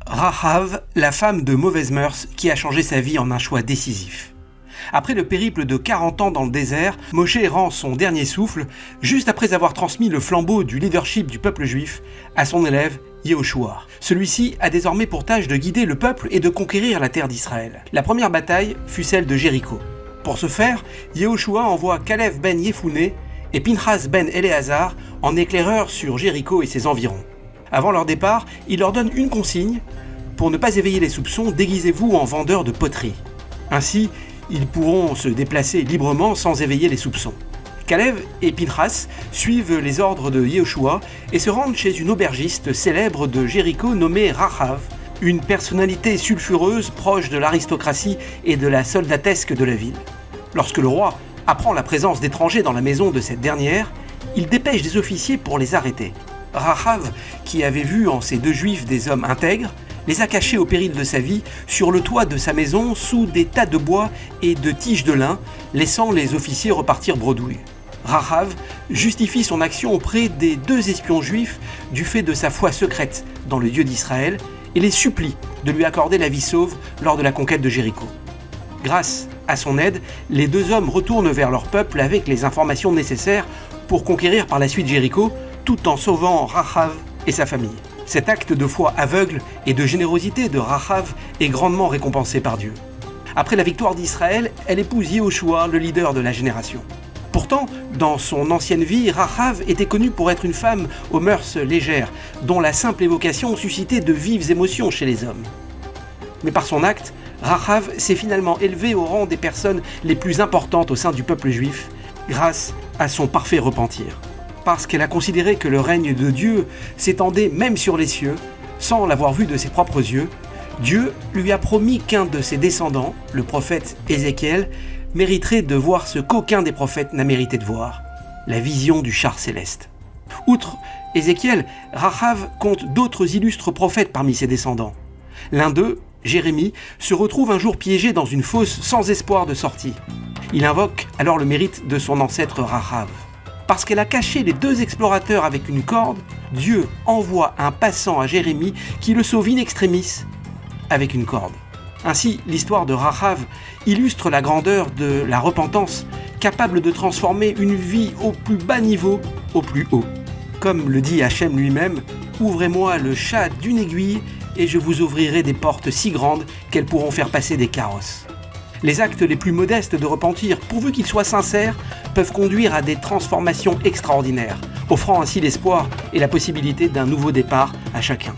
Rahav, la femme de mauvaise mœurs qui a changé sa vie en un choix décisif. Après le périple de 40 ans dans le désert, Moshe rend son dernier souffle juste après avoir transmis le flambeau du leadership du peuple juif à son élève Yehoshua. Celui-ci a désormais pour tâche de guider le peuple et de conquérir la terre d'Israël. La première bataille fut celle de Jéricho. Pour ce faire, Yehoshua envoie Kalev ben Yefouné et Pinchas ben Éléazar en éclaireurs sur Jéricho et ses environs. Avant leur départ, il leur donne une consigne: pour ne pas éveiller les soupçons, déguisez-vous en vendeurs de poterie. Ainsi, ils pourront se déplacer librement sans éveiller les soupçons. Kalev et Pinchas suivent les ordres de Yehoshua et se rendent chez une aubergiste célèbre de Jéricho nommée Rahav, une personnalité sulfureuse proche de l'aristocratie et de la soldatesque de la ville. Lorsque le roi apprend la présence d'étrangers dans la maison de cette dernière, il dépêche des officiers pour les arrêter. Rahav, qui avait vu en ces deux juifs des hommes intègres, les a cachés au péril de sa vie sur le toit de sa maison sous des tas de bois et de tiges de lin, laissant les officiers repartir bredouilles. Rahav justifie son action auprès des deux espions juifs du fait de sa foi secrète dans le Dieu d'Israël et les supplie de lui accorder la vie sauve lors de la conquête de Jéricho. Grâce à son aide, les deux hommes retournent vers leur peuple avec les informations nécessaires pour conquérir par la suite Jéricho, tout en sauvant Rahav et sa famille. Cet acte de foi aveugle et de générosité de Rahav est grandement récompensé par Dieu. Après la victoire d'Israël, elle épouse Yehoshua, le leader de la génération. Pourtant, dans son ancienne vie, Rahav était connue pour être une femme aux mœurs légères, dont la simple évocation suscitait de vives émotions chez les hommes. Mais par son acte, Rahav s'est finalement élevée au rang des personnes les plus importantes au sein du peuple juif, grâce à son parfait repentir. Parce qu'elle a considéré que le règne de Dieu s'étendait même sur les cieux, sans l'avoir vu de ses propres yeux, Dieu lui a promis qu'un de ses descendants, le prophète Ézéchiel, mériterait de voir ce qu'aucun des prophètes n'a mérité de voir, la vision du char céleste. Outre Ézéchiel, Rahav compte d'autres illustres prophètes parmi ses descendants. L'un d'eux, Jérémie, se retrouve un jour piégé dans une fosse sans espoir de sortie. Il invoque alors le mérite de son ancêtre Rahav. Parce qu'elle a caché les deux explorateurs avec une corde, Dieu envoie un passant à Jérémie qui le sauve in extremis avec une corde. Ainsi, l'histoire de Rahav illustre la grandeur de la repentance, capable de transformer une vie au plus bas niveau au plus haut. Comme le dit Hachem lui-même, « Ouvrez-moi le chat d'une aiguille et je vous ouvrirai des portes si grandes qu'elles pourront faire passer des carrosses. » Les actes les plus modestes de repentir, pourvu qu'ils soient sincères, peuvent conduire à des transformations extraordinaires, offrant ainsi l'espoir et la possibilité d'un nouveau départ à chacun.